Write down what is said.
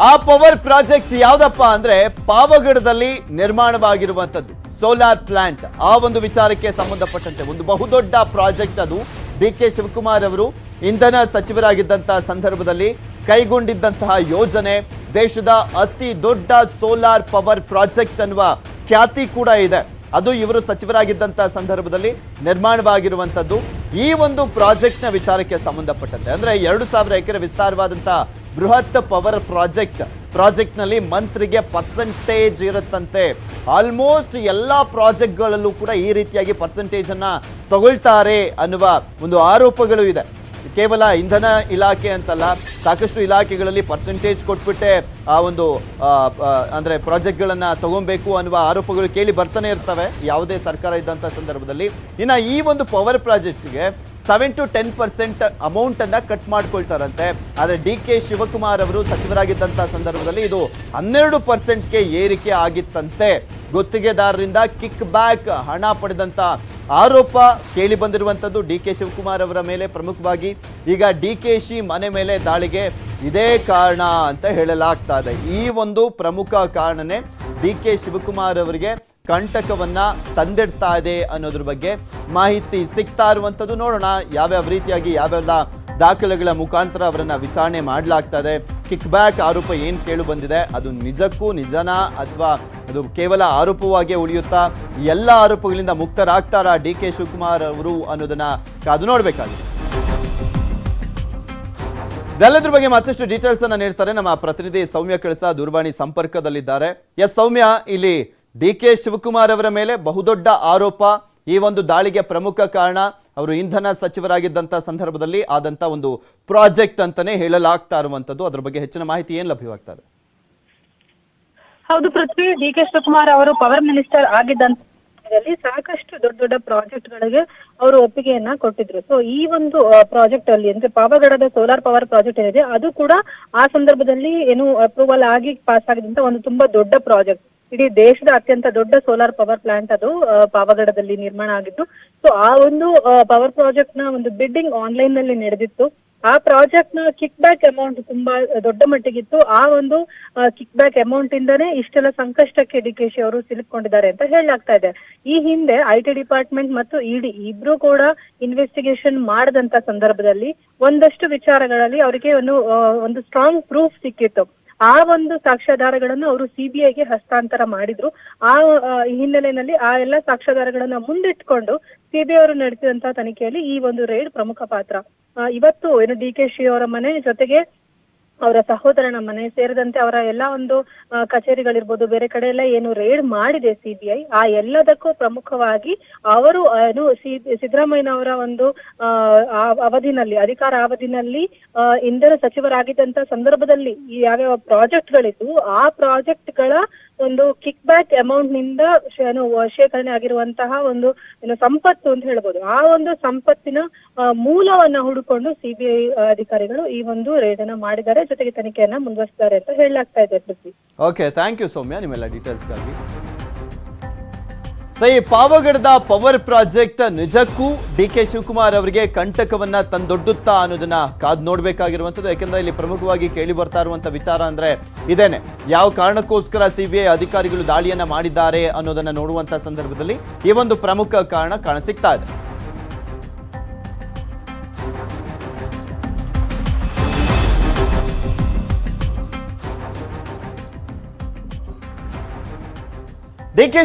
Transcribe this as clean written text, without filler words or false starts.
ಆ power project ಯಾವ್ದಪ್ಪ ಅಂದ್ರೆ ಪಾವಗಡದಲ್ಲಿ ನಿರ್ಮಾಣವಾಗಿರುವಂತದ್ದು ಸೋಲಾರ್ ಪ್ಲಾಂಟ್. ಆ ಒಂದು ವಿಚಾರಕ್ಕೆ ಸಂಬಂಧಪಟ್ಟಂತೆ ಒಂದು ಬಹುದೊಡ್ಡ ಪ್ರಾಜೆಕ್ಟ್ ಅದು. ಡಿ.ಕೆ. ಶಿವಕುಮಾರ್ ಅವರು ಇಂಧನ ಸಚಿವರಾಗಿದ್ದಂತಹ ಸಂದರ್ಭದಲ್ಲಿ ಕೈಗೊಂಡಿದ್ದಂತಹ ಯೋಜನೆ, ದೇಶದ ಅತಿ ದೊಡ್ಡ ಸೋಲಾರ್ ಪವರ್ ಪ್ರಾಜೆಕ್ಟ್ ಅನ್ನುವ ಖ್ಯಾತಿ ಕೂಡ ಇದೆ. ಅದು ಇವರು ಸಚಿವರಾಗಿದ್ದಂತಹ ಸಂದರ್ಭದಲ್ಲಿ ನಿರ್ಮಾಣವಾಗಿರುವಂತದ್ದು. ಈ ಒಂದು ಪ್ರಾಜೆಕ್ಟ್ನ ವಿಚಾರಕ್ಕೆ ಸಂಬಂಧಪಟ್ಟಂತೆ ಅಂದ್ರೆ 2,000 ಎಕರೆ ವಿಸ್ತಾರವಾದಂತಹ ಬೃಹತ್ ಪವರ್ ಪ್ರಾಜೆಕ್ಟ್ ನಲ್ಲಿ ಮಂತ್ರಿಗೆ ಪರ್ಸೆಂಟೇಜ್ ಇರುತ್ತಂತೆ. ಆಲ್ಮೋಸ್ಟ್ ಎಲ್ಲಾ ಪ್ರಾಜೆಕ್ಟ್ಗಳಲ್ಲೂ ಕೂಡ ಈ ರೀತಿಯಾಗಿ ಪರ್ಸೆಂಟೇಜ್ ಅನ್ನ ತಗೊಳ್ತಾರೆ ಅನ್ನುವ ಒಂದು ಆರೋಪಗಳು ಇದೆ. ಕೇವಲ ಇಂಧನ ಇಲಾಖೆ ಅಂತಲ್ಲ, ಸಾಕಷ್ಟು ಇಲಾಖೆಗಳಲ್ಲಿ ಪರ್ಸೆಂಟೇಜ್ ಕೊಟ್ಬಿಟ್ಟೆ ಆ ಒಂದು ಅಂದ್ರೆ ಪ್ರಾಜೆಕ್ಟ್ಗಳನ್ನ ತಗೊಬೇಕು ಅನ್ನುವ ಆರೋಪಗಳು ಕೇಳಿ ಬರ್ತಾನೆ ಇರ್ತವೆ ಯಾವುದೇ ಸರ್ಕಾರ ಇದ್ದಂಥ ಸಂದರ್ಭದಲ್ಲಿ. ಇನ್ನು ಈ ಒಂದು ಪವರ್ ಪ್ರಾಜೆಕ್ಟ್ಗೆ 7 to 10% ಅಮೌಂಟ್ ಅನ್ನ ಕಟ್ ಮಾಡ್ಕೊಳ್ತಾರಂತೆ. ಆದರೆ ಡಿ.ಕೆ. ಶಿವಕುಮಾರ್ ಅವರು ಸಚಿವರಾಗಿದ್ದಂಥ ಸಂದರ್ಭದಲ್ಲಿ ಇದು 12%ಗೆ ಏರಿಕೆ ಆಗಿತ್ತಂತೆ. ಗುತ್ತಿಗೆದಾರರಿಂದ ಕಿಕ್ ಬ್ಯಾಕ್ ಹಣ ಪಡೆದಂತ ಆರೋಪ ಕೇಳಿ ಬಂದಿರುವಂತದ್ದು ಡಿ.ಕೆ. ಶಿವಕುಮಾರ್ ಅವರ ಮೇಲೆ ಪ್ರಮುಖವಾಗಿ. ಈಗ ಡಿ.ಕೆ.ಶಿ ಮನೆ ಮೇಲೆ ದಾಳಿಗೆ ಇದೇ ಕಾರಣ ಅಂತ ಹೇಳಲಾಗ್ತಾ ಇದೆ. ಈ ಒಂದು ಪ್ರಮುಖ ಕಾರಣನೇ ಡಿ.ಕೆ. ಶಿವಕುಮಾರ್ ಅವರಿಗೆ ಕಂಟಕವನ್ನ ತಂದಿಡ್ತಾ ಇದೆ ಅನ್ನೋದ್ರ ಬಗ್ಗೆ ಮಾಹಿತಿ ಸಿಗ್ತಾ ಇರುವಂತದ್ದು. ನೋಡೋಣ ಯಾವ್ಯಾವ ರೀತಿಯಾಗಿ ಯಾವೆಲ್ಲ ದಾಖಲೆಗಳ ಮುಖಾಂತರ ಅವರನ್ನ ವಿಚಾರಣೆ ಮಾಡಲಾಗ್ತಾ ಇದೆ. ಕಿಕ್ ಬ್ಯಾಕ್ ಆರೋಪ ಏನ್ ಕೇಳು ಬಂದಿದೆ ಅದು ನಿಜಕ್ಕೂ ನಿಜನಾ ಅಥವಾ ಅದು ಕೇವಲ ಆರೋಪವಾಗಿ ಉಳಿಯುತ್ತಾ? ಎಲ್ಲ ಆರೋಪಗಳಿಂದ ಮುಕ್ತರಾಗ್ತಾರಾ ಡಿ.ಕೆ. ಶಿವಕುಮಾರ್ ಅವರು ಅನ್ನೋದನ್ನ ಕಾದು ನೋಡ್ಬೇಕಾಗಿದೆ. ಇದೆಲ್ಲದ್ರ ಬಗ್ಗೆ ಮತ್ತಷ್ಟು ಡೀಟೇಲ್ಸ್ ಅನ್ನ ನೀಡ್ತಾರೆ ನಮ್ಮ ಪ್ರತಿನಿಧಿ ಸೌಮ್ಯ ಕಳಸ ದೂರವಾಣಿ ಸಂಪರ್ಕದಲ್ಲಿದ್ದಾರೆ. ಎಸ್ ಸೌಮ್ಯ, ಇಲ್ಲಿ ಡಿ.ಕೆ. ಶಿವಕುಮಾರ್ ಅವರ ಮೇಲೆ ಬಹುದೊಡ್ಡ ಆರೋಪ, ಈ ಒಂದು ದಾಳಿಗೆ ಪ್ರಮುಖ ಕಾರಣ ಅವರು ಇಂಧನ ಸಚಿವರಾಗಿದ್ದಂತ ಸಂದರ್ಭದಲ್ಲಿ ಆದಂತ ಒಂದು ಪ್ರಾಜೆಕ್ಟ್ ಅಂತಾನೆ ಹೇಳಲಾಗ್ತಾ ಇರುವಂತದ್ದು. ಅದ್ರ ಬಗ್ಗೆ ಹೆಚ್ಚಿನ ಮಾಹಿತಿ ಏನ್ ಲಭ್ಯವಾಗ್ತದೆ? ಹೌದು ಪೃಥ್ವಿ, ಡಿ.ಕೆ. ಶಿವಕುಮಾರ್ ಅವರು ಪವರ್ ಮಿನಿಸ್ಟರ್ ಆಗಿದ್ದಂತ ಸಾಕಷ್ಟು ದೊಡ್ಡ ದೊಡ್ಡ ಪ್ರಾಜೆಕ್ಟ್ ಗಳಿಗೆ ಅವರು ಒಪ್ಪಿಗೆಯನ್ನ ಕೊಟ್ಟಿದ್ರು. ಸೊ ಈ ಒಂದು ಪ್ರಾಜೆಕ್ಟ್ ಅಲ್ಲಿ ಅಂದ್ರೆ ಪಾವಗಡದ ಸೋಲಾರ್ ಪವರ್ ಪ್ರಾಜೆಕ್ಟ್ ಏನಿದೆ ಅದು ಕೂಡ ಆ ಸಂದರ್ಭದಲ್ಲಿ ಏನು ಅಪ್ರೂವಲ್ ಆಗಿ ಪಾಸ್ ಆಗಿದ್ದಂತ ಒಂದು ತುಂಬಾ ದೊಡ್ಡ ಪ್ರಾಜೆಕ್ಟ್. ಇಡೀ ದೇಶದ ಅತ್ಯಂತ ದೊಡ್ಡ ಸೋಲಾರ್ ಪವರ್ ಪ್ಲಾಂಟ್ ಅದು ಪಾವಗಡದಲ್ಲಿ ನಿರ್ಮಾಣ ಆಗಿತ್ತು. ಸೊ ಆ ಒಂದು ಪವರ್ ಪ್ರಾಜೆಕ್ಟ್ ನ ಒಂದು ಬಿಡ್ಡಿಂಗ್ ಆನ್ಲೈನ್ ನಲ್ಲಿ ನಡೆದಿತ್ತು. ಆ ಪ್ರಾಜೆಕ್ಟ್ ನ ಕಿಕ್ ಬ್ಯಾಕ್ ಅಮೌಂಟ್ ತುಂಬಾ ದೊಡ್ಡ ಮಟ್ಟಿಗಿತ್ತು. ಆ ಒಂದು ಕಿಕ್ ಬ್ಯಾಕ್ ಅಮೌಂಟ್ ಇಂದಾನೇ ಇಷ್ಟೆಲ್ಲ ಸಂಕಷ್ಟಕ್ಕೆ ಡಿ.ಕೆ.ಶಿ ಅವರು ಸಿಲುಕೊಂಡಿದ್ದಾರೆ ಅಂತ ಹೇಳಲಾಗ್ತಾ ಇದೆ. ಈ ಹಿಂದೆ ಐ.ಟಿ ಡಿಪಾರ್ಟ್ಮೆಂಟ್ ಮತ್ತು ಇಡಿ ಇಬ್ರು ಕೂಡ ಇನ್ವೆಸ್ಟಿಗೇಷನ್ ಮಾಡದಂತ ಸಂದರ್ಭದಲ್ಲಿ ಒಂದಷ್ಟು ವಿಚಾರಗಳಲ್ಲಿ ಅವರಿಗೆ ಒಂದು ಸ್ಟ್ರಾಂಗ್ ಪ್ರೂಫ್ ಸಿಕ್ಕಿತ್ತು. ಆ ಒಂದು ಸಾಕ್ಷ್ಯಾಧಾರಗಳನ್ನು ಅವರು ಸಿಬಿಐಗೆ ಹಸ್ತಾಂತರ ಮಾಡಿದ್ರು. ಆ ಹಿನ್ನೆಲೆಯಲ್ಲಿ ಆ ಎಲ್ಲ ಸಾಕ್ಷ್ಯಾಧಾರಗಳನ್ನ ಮುಂದಿಟ್ಕೊಂಡು ಸಿಬಿಐ ಅವರು ನಡೆಸಿದಂತಹ ತನಿಖೆಯಲ್ಲಿ ಈ ಒಂದು ರೇಡ್ ಪ್ರಮುಖ ಪಾತ್ರ. ಇವತ್ತು ಏನು ಡಿ.ಕೆ.ಶಿ ಅವರ ಮನೆ ಜೊತೆಗೆ ಅವರ ಸಹೋದರನ ಮನೆ ಸೇರಿದಂತೆ ಅವರ ಎಲ್ಲಾ ಒಂದು ಕಚೇರಿಗಳಿರ್ಬೋದು, ಬೇರೆ ಕಡೆ ಎಲ್ಲ ಏನು ರೇಡ್ ಮಾಡಿದೆ ಸಿಬಿಐ, ಆ ಎಲ್ಲದಕ್ಕೂ ಪ್ರಮುಖವಾಗಿ ಅವರು ಏನು ಸಿದ್ದರಾಮಯ್ಯನವರ ಒಂದು ಅವಧಿನಲ್ಲಿ ಅಧಿಕಾರ ಅವಧಿನಲ್ಲಿ ಇಂಧನ ಸಚಿವರಾಗಿದ್ದಂತ ಸಂದರ್ಭದಲ್ಲಿ ಯಾವ್ಯಾವ ಪ್ರಾಜೆಕ್ಟ್ಗಳಿತ್ತು ಆ ಪ್ರಾಜೆಕ್ಟ್ಗಳ ಒಂದು ಕಿಕ್ ಬ್ಯಾಕ್ ಅಮೌಂಟ್ ನಿಂದ ಶೇಖರಣೆ ಆಗಿರುವಂತಹ ಒಂದು ಸಂಪತ್ತು ಅಂತ ಹೇಳ್ಬೋದು. ಆ ಒಂದು ಸಂಪತ್ತಿನ ಮೂಲವನ್ನ ಹುಡುಕೊಂಡು ಸಿಬಿಐ ಅಧಿಕಾರಿಗಳು ಈ ಒಂದು ರೇಡ್ ಅನ್ನ ಮಾಡಿದ್ದಾರೆ, ಜೊತೆಗೆ ತನಿಖೆಯನ್ನ ಮುಂದುವರಿಸಿದ್ದಾರೆ ಅಂತ ಹೇಳಲಾಗ್ತಾ ಇದೆ. ಓಕೆ, ಥ್ಯಾಂಕ್ ಯು ಸೌಮ್ಯ ನಿಮ್ಮೆಲ್ಲ ಡೀಟೇಲ್ಸ್ಗಾಗಿ. ಈ ಪಾವಗಡದ ಪವರ್ ಪ್ರಾಜೆಕ್ಟ್ ನಿಜಕ್ಕೂ ಡಿ.ಕೆ. ಶಿವಕುಮಾರ್ ಅವರಿಗೆ ಕಂಟಕವನ್ನ ತಂದೊಡ್ಡುತ್ತಾ ಅನ್ನೋದನ್ನ ಕಾದು ನೋಡ್ಬೇಕಾಗಿರುವಂತದ್ದು. ಯಾಕೆಂದ್ರೆ ಇಲ್ಲಿ ಪ್ರಮುಖವಾಗಿ ಕೇಳಿ ಬರ್ತಾ ಇರುವಂತ ವಿಚಾರ ಅಂದ್ರೆ ಇದೇನೆ, ಯಾವ ಕಾರಣಕ್ಕೋಸ್ಕರ ಸಿಬಿಐ ಅಧಿಕಾರಿಗಳು ದಾಳಿಯನ್ನ ಮಾಡಿದ್ದಾರೆ ಅನ್ನೋದನ್ನ ನೋಡುವಂತ ಸಂದರ್ಭದಲ್ಲಿ ಈ ಒಂದು ಪ್ರಮುಖ ಕಾರಣ ಕಾಣಸಿಗ್ತಾ ಇದೆ. ಡಿ.ಕೆ.